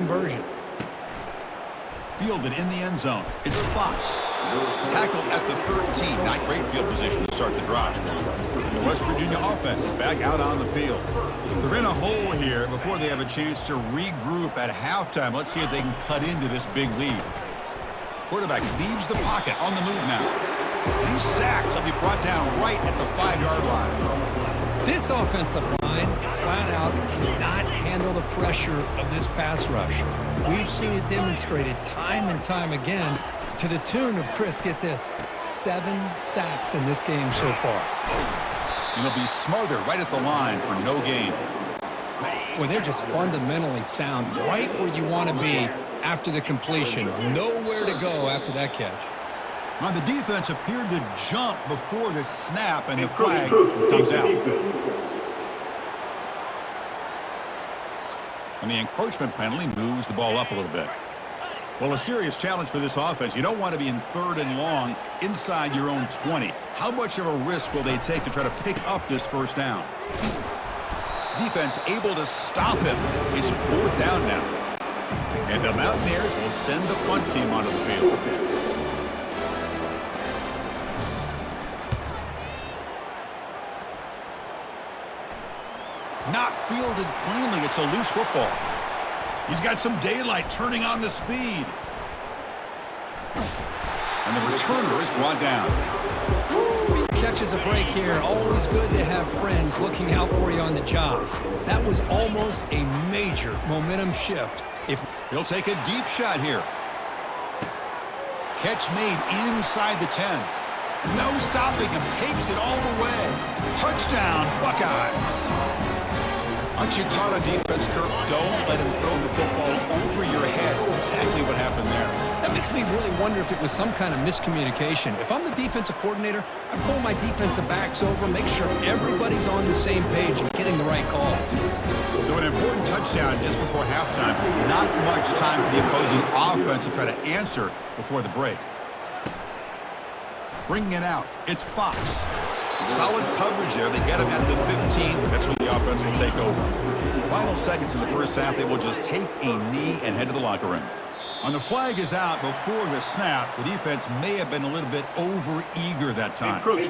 conversion. Fielded in the end zone. It's Fox. Tackle at the 13. Not great field position to start the drive. The West Virginia offense is back out on the field. They're in a hole here before they have a chance to regroup at halftime. Let's see if they can cut into this big lead. Quarterback leaves the pocket on the move now. And he's sacked. He'll be brought down right at the 5-yard line. This offensive line flat out cannot handle the pressure of this pass rush. We've seen it demonstrated time and time again to the tune of, Chris, get this, 7 sacks in this game so far. And he'll be smothered right at the line for no gain. Well, they're just fundamentally sound, right where you want to be after the completion. Nowhere to go after that catch. Now the defense appeared to jump before the snap, and the flag comes out. And the encroachment penalty moves the ball up a little bit. Well, a serious challenge for this offense. You don't want to be in 3rd and long inside your own 20. How much of a risk will they take to try to pick up this first down? Defense able to stop him. It's 4th down now. And the Mountaineers will send the punt team onto the field. Not fielded cleanly. It's a loose football. He's got some daylight turning on the speed. And the returner is brought down. Catches a break here. Always good to have friends looking out for you on the job. That was almost a major momentum shift. If he'll take a deep shot here. Catch made inside the 10. No stopping him. Takes it all the way. Touchdown, Buckeyes. Aren't you taught on defense, Kirk? Don't let him throw the football over your head. Exactly what happened there. That makes me really wonder if it was some kind of miscommunication. If I'm the defensive coordinator, I pull my defensive backs over, make sure everybody's on the same page and getting the right call. So an important touchdown just before halftime. Not much time for the opposing offense to try to answer before the break. Bringing it out, it's Fox. Solid coverage there. They get him at the 15. That's where the offense will take over. Final seconds in the first half, they will just take a knee and head to the locker room. And the flag is out before the snap. The defense may have been a little bit over-eager that time. Defense.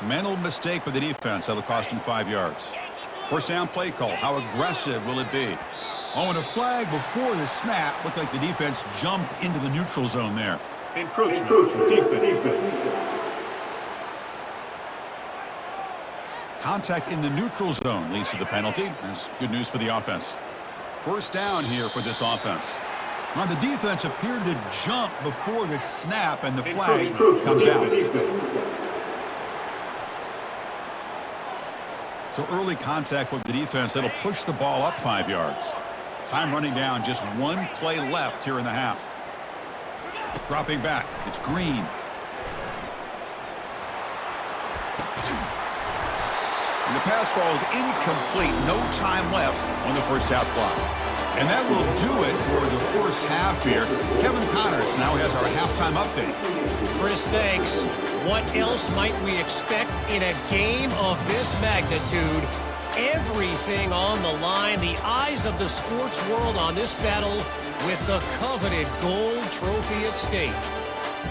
Mental mistake by the defense. That'll cost him 5 yards. First down play call. How aggressive will it be? Oh, and a flag before the snap. Looked like the defense jumped into the neutral zone there. Encroachment. Defense. Contact in the neutral zone leads to the penalty. That's good news for the offense. First down here for this offense. Now the defense appeared to jump before the snap, and the flag comes out. So early contact with the defense. That'll push the ball up 5 yards. Time running down, just one play left here in the half. Dropping back, it's Green. And the pass falls incomplete. No time left on the first half clock. And that will do it for the first half here. Kevin Connors now has our halftime update. Chris, thanks. What else might we expect in a game of this magnitude? Everything on the line, the eyes of the sports world on this battle with the coveted gold trophy at stake.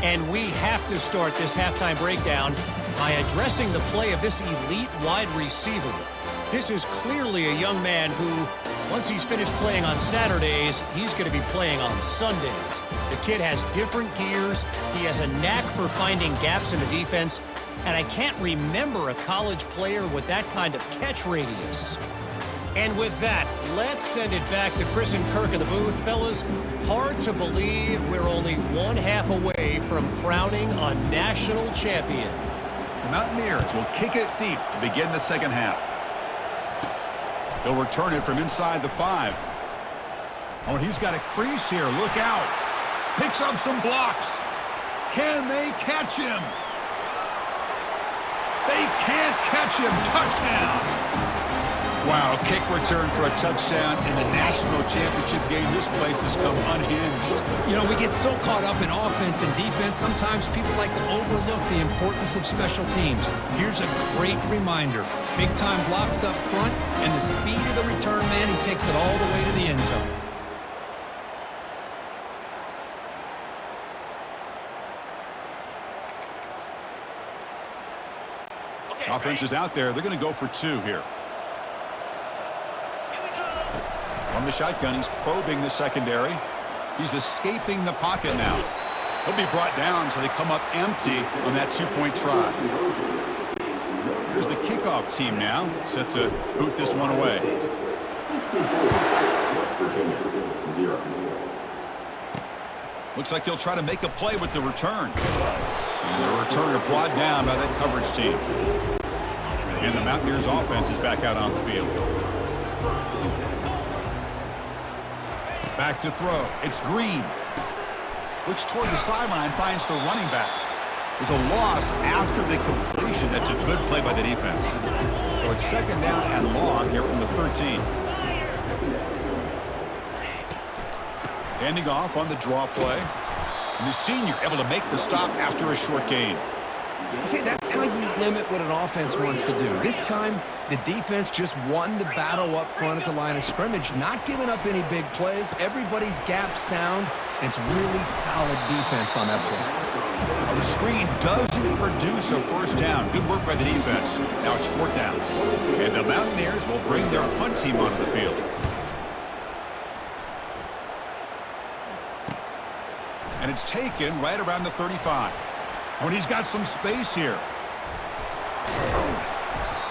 And we have to start this halftime breakdown by addressing the play of this elite wide receiver. This is clearly a young man who, once he's finished playing on Saturdays, he's going to be playing on Sundays. The kid has different gears. He has a knack for finding gaps in the defense. And I can't remember a college player with that kind of catch radius. And with that, let's send it back to Chris and Kirk in the booth. Fellas, hard to believe we're only one half away from crowning a national champion. The Mountaineers will kick it deep to begin the second half. They'll return it from inside the 5. Oh, and he's got a crease here. Look out. Picks up some blocks. Can they catch him? They can't catch him. Touchdown. Wow, kick return for a touchdown in the national championship game. This place has come unhinged. You know, we get so caught up in offense and defense, sometimes people like to overlook the importance of special teams. Here's a great reminder. Big-time blocks up front, and the speed of the return man, he takes it all the way to the end zone. Offense is out there. They're going to go for 2 here. From the shotgun, he's probing the secondary. He's escaping the pocket now. He'll be brought down so they come up empty on that 2-point try. Here's the kickoff team now, set to boot this one away. Looks like he'll try to make a play with the return. And the returner brought down by that coverage team. And the Mountaineers offense is back out on the field. Back to throw. It's Green. Looks toward the sideline, finds the running back. There's a loss after the completion. That's a good play by the defense. So it's 2nd down and long here from the 13. Handing off on the draw play. And the senior able to make the stop after a short gain. See, that's how you limit what an offense wants to do. This time, the defense just won the battle up front at the line of scrimmage, not giving up any big plays. Everybody's gap sound. It's really solid defense on that play. The screen doesn't produce a first down. Good work by the defense. Now it's 4th down. And the Mountaineers will bring their punt team onto the field. And it's taken right around the 35. When he's got some space here.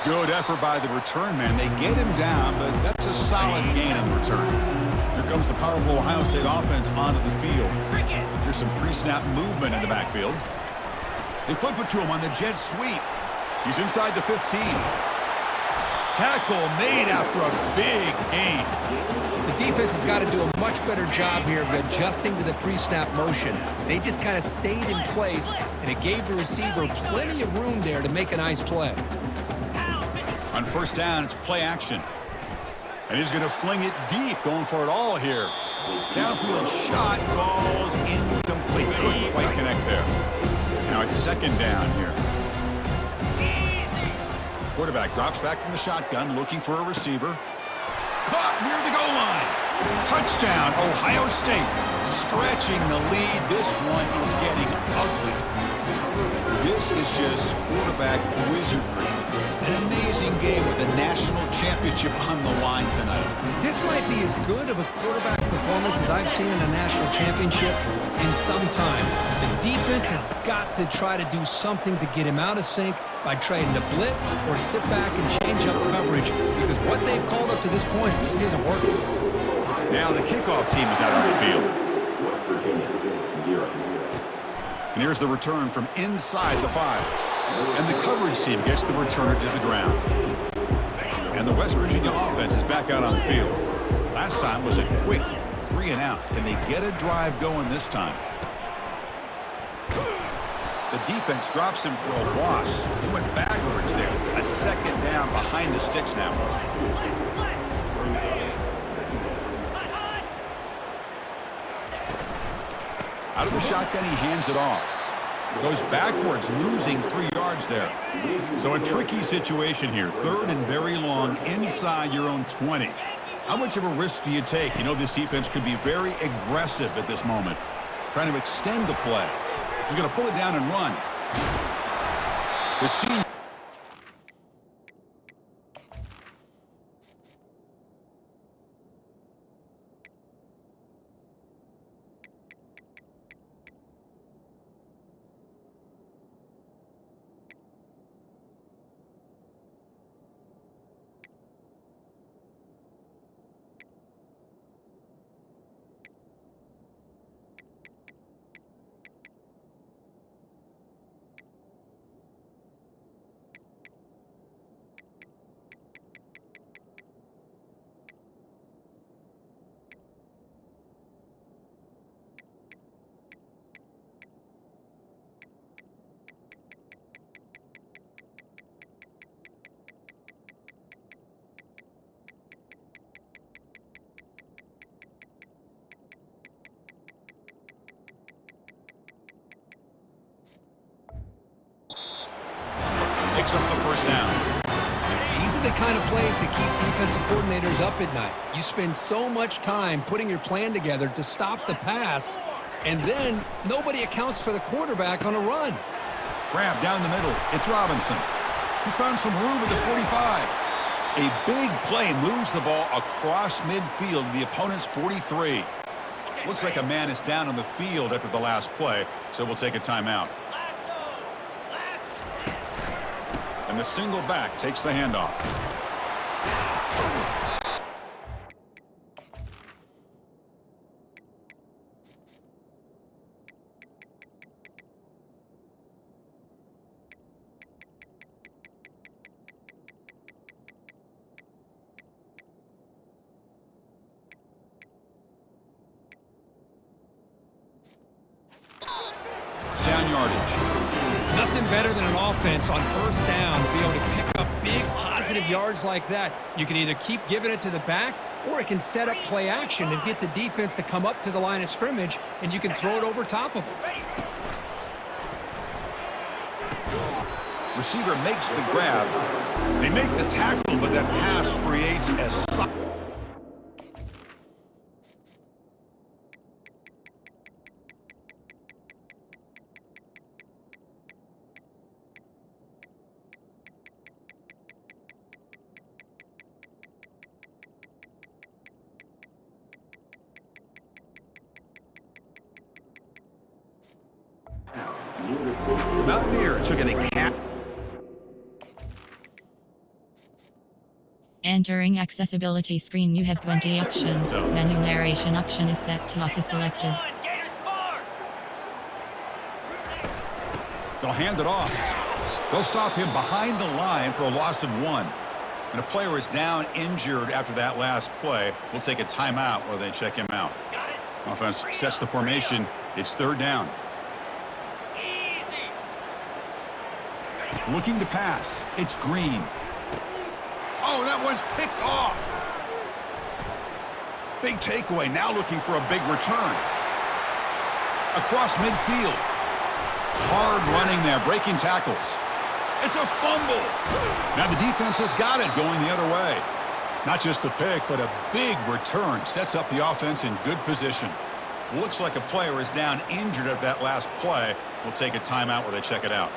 Good effort by the return man. They get him down, but that's a solid gain on the return. Here comes the powerful Ohio State offense onto the field. Here's some pre-snap movement in the backfield. They flip it to him on the jet sweep. He's inside the 15. Tackle made after a big gain. The defense has got to do a much better job here of adjusting to the pre-snap motion. They just kind of stayed in place, and it gave the receiver plenty of room there to make a nice play. On 1st down, it's play action. And he's going to fling it deep, going for it all here. Downfield shot, falls incomplete. Couldn't quite connect there. Now it's 2nd down here. Quarterback drops back from the shotgun, looking for a receiver. Caught near the goal line. Touchdown, Ohio State. Stretching the lead. This one is getting ugly. This is just quarterback wizardry. An amazing game with a national championship on the line tonight. This might be as good of a quarterback performance as I've seen in a national championship in some time. The defense has got to try to do something to get him out of sync by trying to blitz or sit back and change up coverage, because what they've called up to this point just isn't working. Now the kickoff team is out on the field. And here's the return from inside the 5. And the coverage team gets the returner to the ground. And the West Virginia offense is back out on the field. Last time was a quick 3 and out. Can they get a drive going this time? The defense drops him for a loss. He went backwards there. A 2nd down behind the sticks now. Out of the shotgun, he hands it off. Goes backwards, losing 3 yards there. So a tricky situation here. 3rd and very long inside your own 20. How much of a risk do you take? You know this defense could be very aggressive at this moment. Trying to extend the play. He's going to pull it down and run. The senior. picks up the first down. These are the kind of plays that keep defensive coordinators up at night. You spend so much time putting your plan together to stop the pass, and then nobody accounts for the quarterback on a run. Grab down the middle. It's Robinson. He's found some room at the 45. A big play moves the ball across midfield to the opponent's 43. Looks like a man is down on the field after the last play, so we'll take a timeout. And the single back takes the handoff. Down yardage. Nothing better than an offense on first down to be able to pick up big positive yards like that. You can either keep giving it to the back, or it can set up play action and get the defense to come up to the line of scrimmage, and you can throw it over top of them. Receiver makes the grab. They make the tackle, but that pass creates a The Mountaineers are going to cap. Entering accessibility screen, you have 20 options. Menu narration option is set to off is selected. They'll hand it off. They'll stop him behind the line for a loss of 1. And a player is down injured after that last play. We'll take a timeout while they check him out. Offense sets the formation. It's third down. Looking to pass. It's Green. Oh, that one's picked off. Big takeaway. Now looking for a big return. Across midfield. Hard running there, breaking tackles. It's a fumble. Now the defense has got it going the other way. Not just the pick, but a big return sets up the offense in good position. Looks like a player is down injured at that last play. We'll take a timeout while they check it out.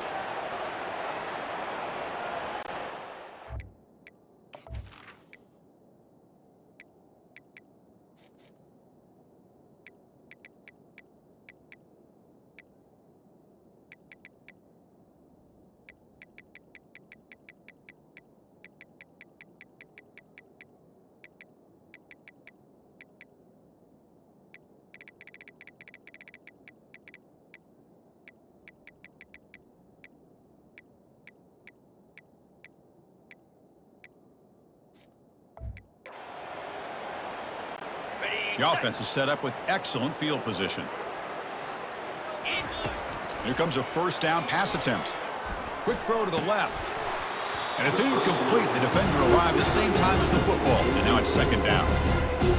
The offense is set up with excellent field position. Here comes a first down pass attempt. Quick throw to the left. And it's incomplete. The defender arrived at the same time as the football. And now it's second down.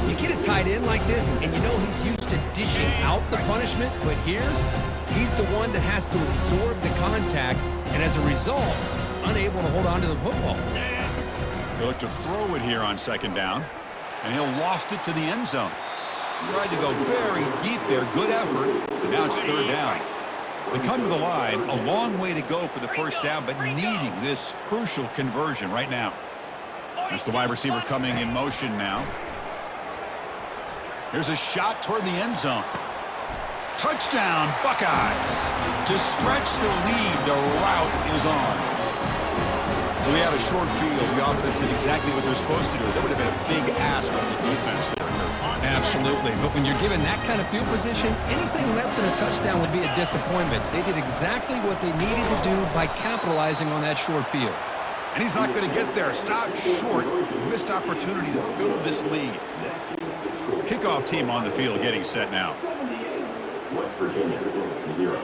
You get a tight end like this, and you know he's used to dishing out the punishment, but here, he's the one that has to absorb the contact, and as a result, he's unable to hold on to the football. He'll look to throw it here on second down, and he'll loft it to the end zone. Tried to go very deep there. Good effort, and now it's third down. They come to the line, a long way to go for the first down, but needing this crucial conversion right now. That's the wide receiver coming in motion now. Here's a shot toward the end zone. Touchdown, Buckeyes. To stretch the lead, the route is on. Well, they had a short field. The offense did exactly what they're supposed to do. That would have been a big ask from the defense there. Absolutely, but when you're given that kind of field position, anything less than a touchdown would be a disappointment. They did exactly what they needed to do by capitalizing on that short field. And he's not going to get there. Stopped short. Missed opportunity to build this lead. Kickoff team on the field getting set now. West Virginia, 0.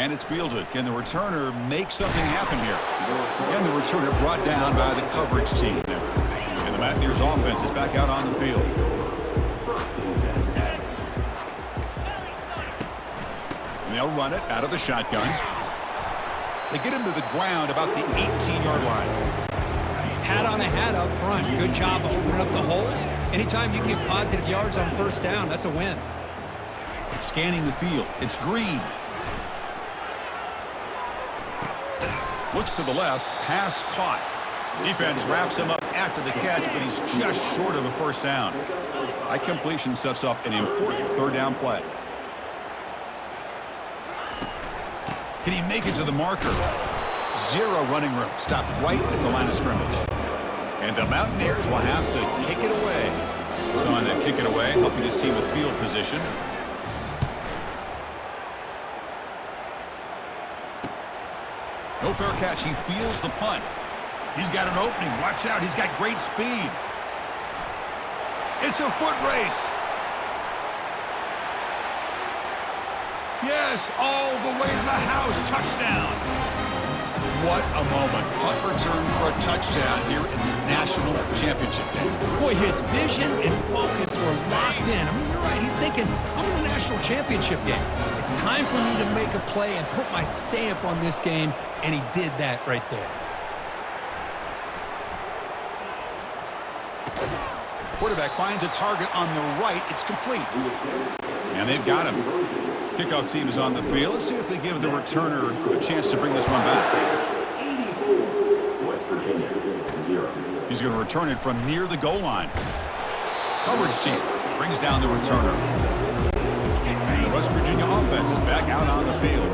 And it's fielded. Can the returner make something happen here? And the returner brought down by the coverage team there. And the Mountaineers offense is back out on the field. And they'll run it out of the shotgun. They get him to the ground about the 18-yard line. Hat on a hat up front. Good job opening up the holes. Anytime you can get positive yards on first down, that's a win. Scanning the field. It's Green. Looks to the left. Pass caught. Defense wraps him up after the catch, but he's just short of a first down. That completion sets up an important third down play. Can he make it to the marker? Zero running room. Stopped right at the line of scrimmage. And the Mountaineers will have to kick it away. So on to kick it away, helping his team with field position. No fair catch. He feels the punt. He's got an opening. Watch out. He's got great speed. It's a foot race. Yes, all the way to the house. Touchdown. What a moment. Punt return for a touchdown here in the National Championship game. Boy, his vision and focus were locked in. I mean, you're right. He's thinking, I'm in the National Championship game. It's time for me to make a play and put my stamp on this game, and he did that right there. Quarterback finds a target on the right. It's complete. And they've got him. Kickoff team is on the field. Let's see if they give the returner a chance to bring this one back. 84, West Virginia, 0. He's going to return it from near the goal line. Coverage team brings down the returner. And the West Virginia offense is back out on the field.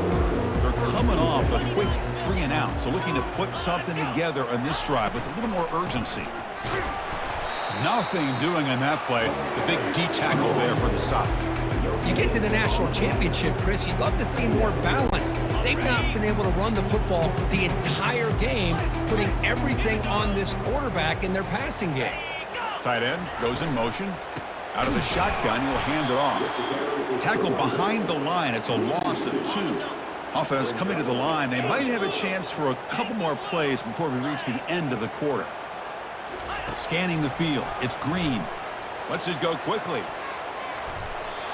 They're coming off a quick 3-and-out, so looking to put something together on this drive with a little more urgency. Nothing doing on that play. The big D tackle there for the stop. You get to the National Championship, Chris, you'd love to see more balance. They've not been able to run the football the entire game, putting everything on this quarterback in their passing game. Tight end goes in motion. Out of the shotgun, he'll hand it off. Tackle behind the line. It's a loss of 2. Offense coming to the line. They might have a chance for a couple more plays before we reach the end of the quarter. Scanning the field. It's Green. Lets it go quickly.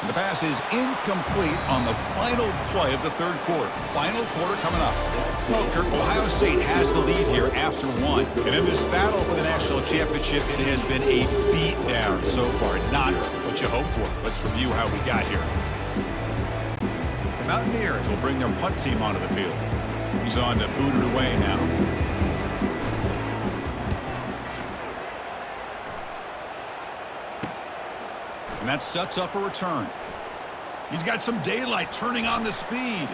And the pass is incomplete on the final play of the third quarter. Final quarter coming up. Well, Kirk, Ohio State has the lead here after 1. And in this battle for the national championship, it has been a beatdown so far. Not what you hoped for. Let's review how we got here. The Mountaineers will bring their punt team onto the field. He's on to boot it away now. And that sets up a return. He's got some daylight turning on the speed.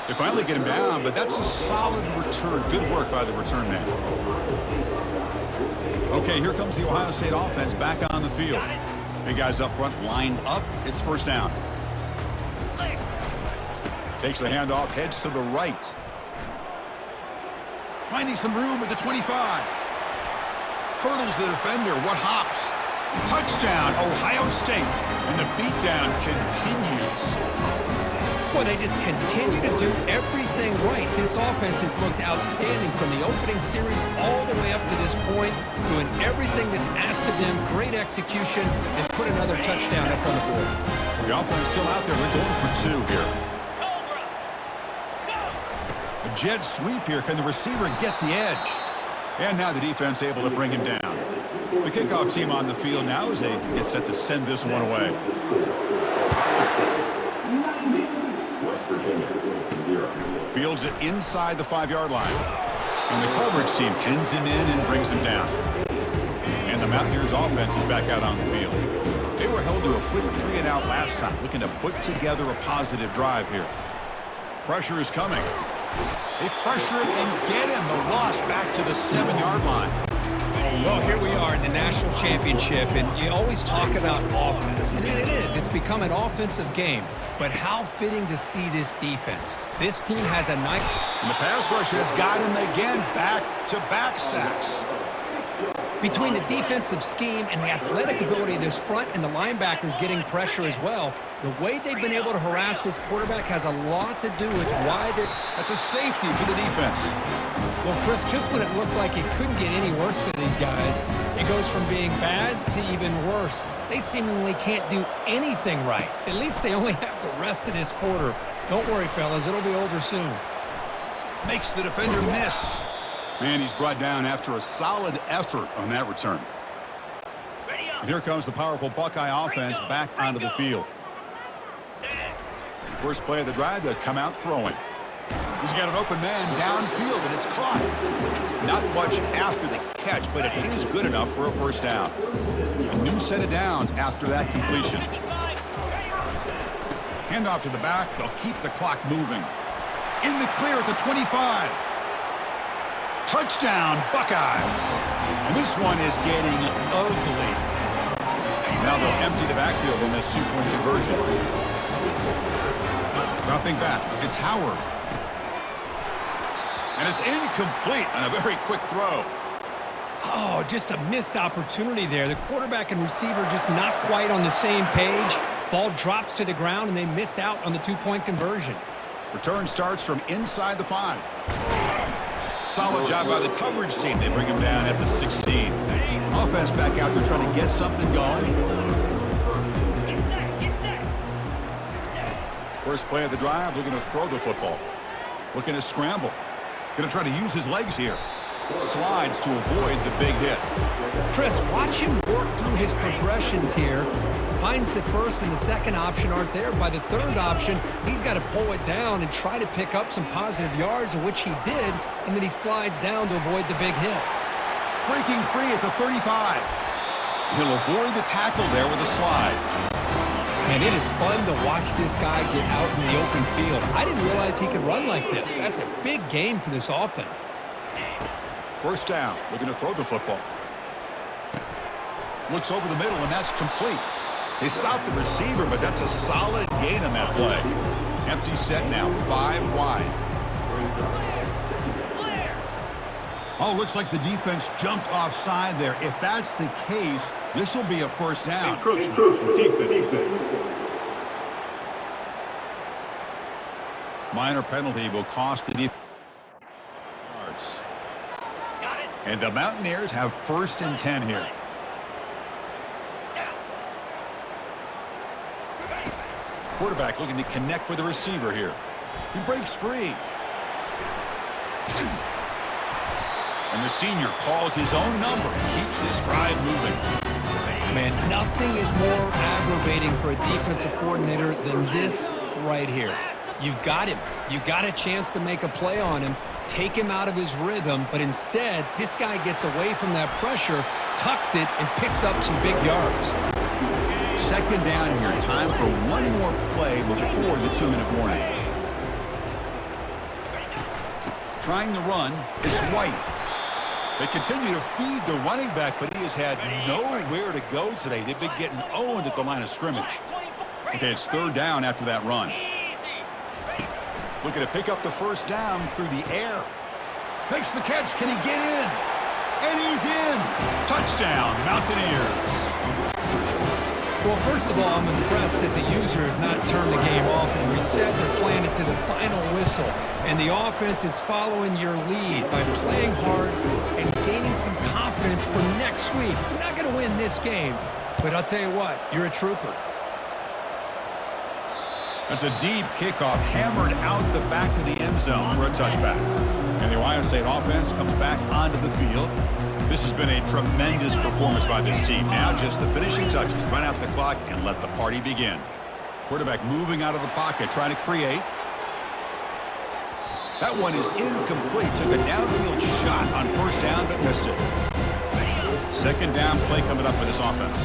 They finally get him down, but that's a solid return. Good work by the return man. Okay, here comes the Ohio State offense back on the field. Big guys up front lined up. It's first down. Takes the handoff, heads to the right. Finding some room at the 25. Hurdles the defender. What hops? Touchdown, Ohio State. And the beatdown continues. Boy, they just continue to do everything right. This offense has looked outstanding from the opening series all the way up to this point, doing everything that's asked of them, great execution, and put another touchdown up on the board. The offense still out there. We're going for 2 here. A jet sweep here. Can the receiver get the edge? And now the defense able to bring him down. The kickoff team on the field now as they get set to send this one away. West Virginia, 0. Fields it inside the 5-yard line. And the coverage team pins him in and brings him down. And the Mountaineers offense is back out on the field. They were held to a quick 3-and-out last time, looking to put together a positive drive here. Pressure is coming. They pressure him and get him. The loss back to the 7-yard line. Well, here we are in the national championship, and you always talk about offense, and it is. It's become an offensive game. But how fitting to see this defense. This team has a nice... And the pass rush has got him again, back-to-back sacks. Between the defensive scheme and the athletic ability of this front and the linebackers getting pressure as well, the way they've been able to harass this quarterback has a lot to do with why they're... That's a safety for the defense. Well, Chris, just when it looked like it couldn't get any worse for these guys, it goes from being bad to even worse. They seemingly can't do anything right. At least they only have the rest of this quarter. Don't worry, fellas. It'll be over soon. Makes the defender miss. And he's brought down after a solid effort on that return. And here comes the powerful Buckeye offense back onto the field. First play of the drive, they come out throwing. He's got an open man downfield, and it's caught. Not much after the catch, but it is good enough for a first down. A new set of downs after that completion. Handoff to the back. They'll keep the clock moving. In the clear at the 25. Touchdown, Buckeyes. And this one is getting ugly. Now they'll empty the backfield on this two-point conversion. Dropping back, it's Howard. And it's incomplete on a very quick throw. Oh, just a missed opportunity there. The quarterback and receiver just not quite on the same page. Ball drops to the ground, and they miss out on the two-point conversion. Return starts from inside the 5. Solid job by the coverage team. They bring him down at the 16. Offense back out there trying to get something going. First play of the drive, looking to throw the football. Looking to scramble. Going to try to use his legs here. Slides to avoid the big hit. Chris, watch him work through his progressions here. Finds the first and the second option aren't there. By the third option, he's got to pull it down and try to pick up some positive yards, of which he did, and then he slides down to avoid the big hit. Breaking free at the 35. He'll avoid the tackle there with a slide. And it is fun to watch this guy get out in the open field. I didn't realize he could run like this. That's a big game for this offense. First down, looking to throw the football. Looks over the middle, and that's complete. They stopped the receiver, but that's a solid gain on that play. Empty set now, 5 wide. Oh, looks like the defense jumped offside there. If that's the case, this will be a first down. Defense. Minor penalty will cost the defense. And the Mountaineers have 1st and 10 here. Quarterback looking to connect with the receiver here. He breaks free. And the senior calls his own number and keeps this drive moving. Man, nothing is more aggravating for a defensive coordinator than this right here. You've got him. You've got a chance to make a play on him, take him out of his rhythm, but instead, this guy gets away from that pressure, tucks it, and picks up some big yards. Second down here. Time for one more play before the 2-minute warning. Trying to run. It's White. They continue to feed the running back, but he has had nowhere to go today. They've been getting owned at the line of scrimmage. Okay, it's 3rd down after that run. Looking to pick up the first down through the air. Makes the catch. Can he get in? And he's in. Touchdown, Mountaineers. Well, first of all, I'm impressed that the user have not turned the game off and reset their plan to the final whistle. And the offense is following your lead by playing hard and gaining some confidence for next week. You're not going to win this game, but I'll tell you what, you're a trooper. That's a deep kickoff, hammered out the back of the end zone for a touchback. And the Ohio State offense comes back onto the field. This has been a tremendous performance by this team. Now just the finishing touches. Run out the clock and let the party begin. Quarterback moving out of the pocket, trying to create. That one is incomplete. Took a downfield shot on first down, but missed it. Second down play coming up for this offense.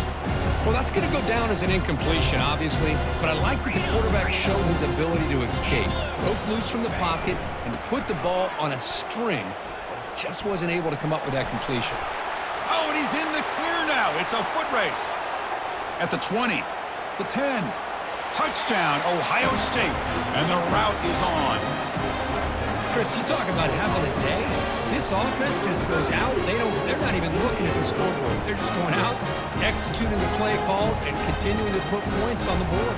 Well, that's going to go down as an incompletion, obviously, but I like that the quarterback showed his ability to escape, broke loose from the pocket, and put the ball on a string, but he just wasn't able to come up with that completion. Oh, and he's in the clear now. It's a foot race. At the 20, the 10. Touchdown, Ohio State. And the route is on. Chris, you talk about having a day. This offense just goes out. They're not even looking at the scoreboard. They're just going out, executing the play call, and continuing to put points on the board.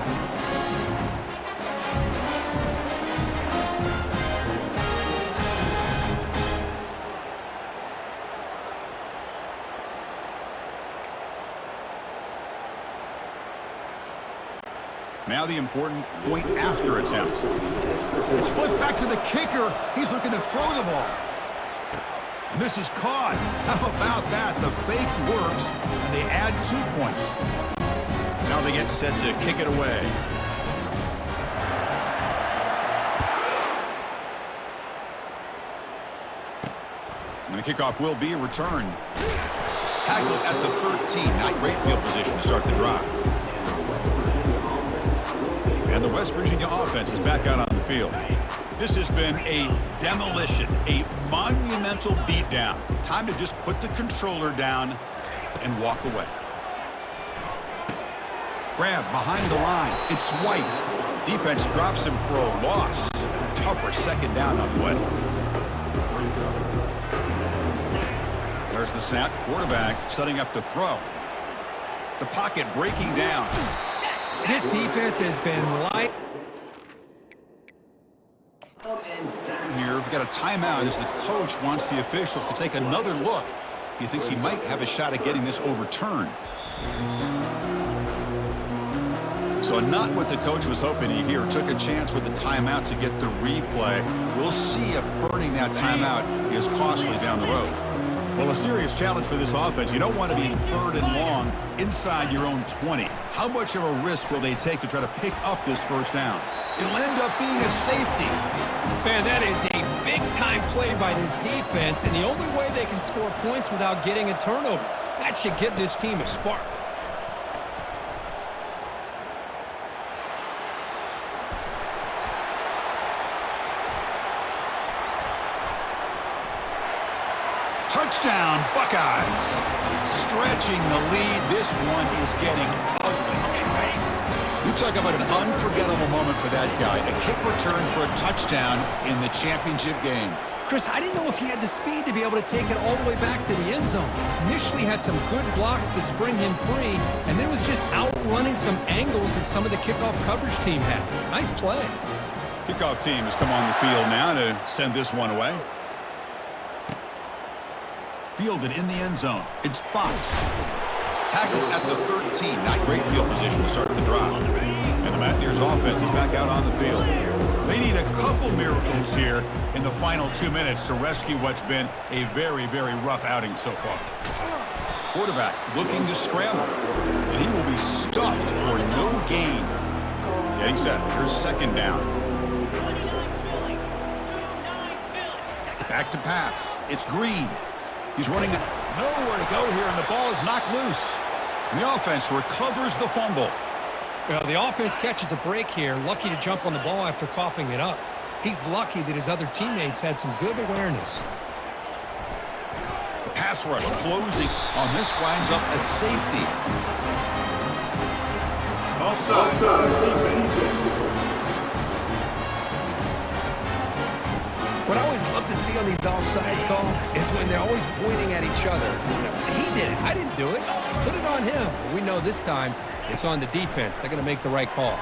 Now the important point after attempt. It's flipped back to the kicker. He's looking to throw the ball. And this is caught. How about that? The fake works, and they add 2 points. Now they get set to kick it away. And the kickoff will be a return. Tackle at the 13. Not great field position to start the drive. And the West Virginia offense is back out on the field. This has been a demolition, a monumental beatdown. Time to just put the controller down and walk away. Grab behind the line. It's White. Defense drops him for a loss. Tougher second down on the way. There's the snap. Quarterback setting up to throw. The pocket breaking down. This defense has been light. Here, we've got a timeout as the coach wants the officials to take another look. He thinks he might have a shot at getting this overturned. So not what the coach was hoping to hear. Took a chance with the timeout to get the replay. We'll see if burning that timeout is costly down the road. Well, a serious challenge for this offense. You don't want to be in 3rd and long inside your own 20. How much of a risk will they take to try to pick up this first down? It'll end up being a safety. Man, that is a big-time play by this defense, and the only way they can score points without getting a turnover. That should give this team a spark. Touchdown, Buckeyes. Stretching the lead. This one is getting ugly. You talk about an unforgettable moment for that guy. A kick return for a touchdown in the championship game. Chris, I didn't know if he had the speed to be able to take it all the way back to the end zone. Initially had some good blocks to spring him free, and then was just outrunning some angles that some of the kickoff coverage team had. Nice play. Kickoff team has come on the field now to send this one away. Fielded in the end zone. It's Fox. Tackle at the 13. Not great field position to start the drive. And the Mountaineers offense is back out on the field. They need a couple miracles here in the final 2 minutes to rescue what's been a very, very rough outing so far. Quarterback looking to scramble. And he will be stuffed for no gain. Getting set. Here's second down. Back to pass. It's Green. He's running nowhere to go here, and the ball is knocked loose. And the offense recovers the fumble. Well, the offense catches a break here, lucky to jump on the ball after coughing it up. He's lucky that his other teammates had some good awareness. The pass rush closing on this winds up a safety. Offside. Defense. What I always love to see on these offsides call is when they're always pointing at each other. You know, he did it. I didn't do it. Put it on him. We know this time it's on the defense. They're going to make the right call.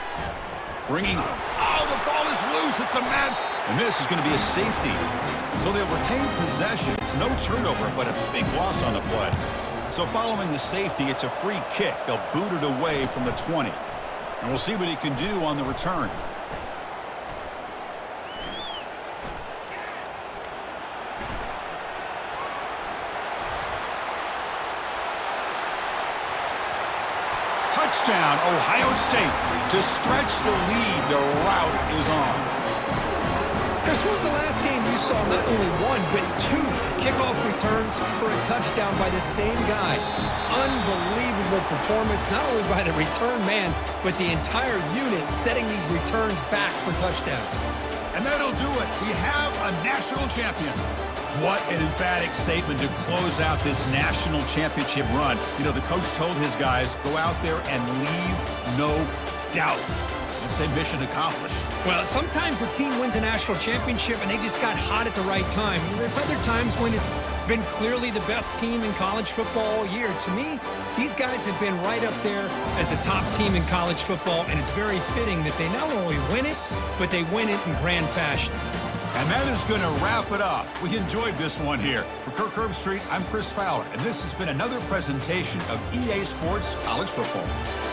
Bringing. Oh, the ball is loose. It's a match. And this is going to be a safety. So they'll retain possession. It's no turnover, but a big loss on the play. So following the safety, it's a free kick. They'll boot it away from the 20. And we'll see what he can do on the return. Touchdown, Ohio State. To stretch the lead, the route is on. Chris, when was the last game you saw not only one, but two kickoff returns for a touchdown by the same guy? Unbelievable performance, not only by the return man, but the entire unit setting these returns back for touchdowns. And that'll do it. We have a national champion. What an emphatic statement to close out this national championship run. You know, the coach told his guys, go out there and leave no doubt. I'd say mission accomplished. Well, sometimes a team wins a national championship and they just got hot at the right time. There's other times when it's been clearly the best team in college football all year. To me, these guys have been right up there as the top team in college football, and it's very fitting that they not only win it, but they win it in grand fashion. And that is going to wrap it up. We enjoyed this one here. For Kirk Herbstreit, I'm Chris Fowler, and this has been another presentation of EA Sports College Football.